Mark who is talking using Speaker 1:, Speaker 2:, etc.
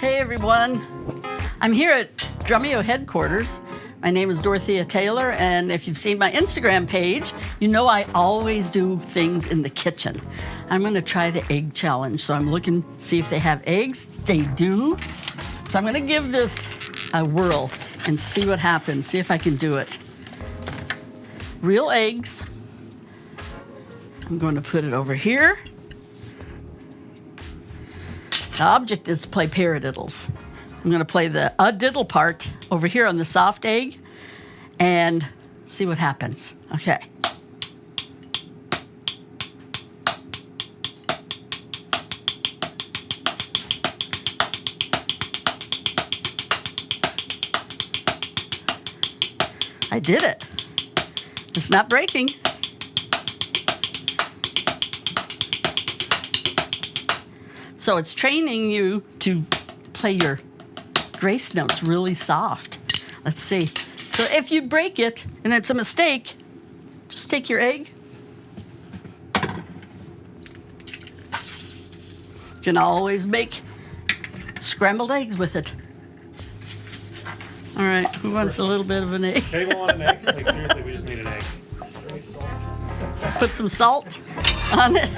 Speaker 1: Hey everyone, I'm here at Drumeo headquarters. My name is Dorothea Taylor, and if you've seen my Instagram page, you know I always do things in the kitchen. I'm going to try the egg challenge, so I'm looking to see if they have eggs. They do. So I'm going to give this a whirl and see what happens, see if I can do it. Real eggs. I'm going to put it over here. The object is to play paradiddles. I'm going to play the a-diddle part over here on the soft egg and see what happens. Okay. I did it. It's not breaking. So it's training you to play your grace notes really soft. Let's see. So if you break it and it's a mistake, just take your egg. You can always make scrambled eggs with it. All right, who wants a little bit of an egg?
Speaker 2: Anyone want an egg? Like seriously, we just need an egg.
Speaker 1: Put some salt on it.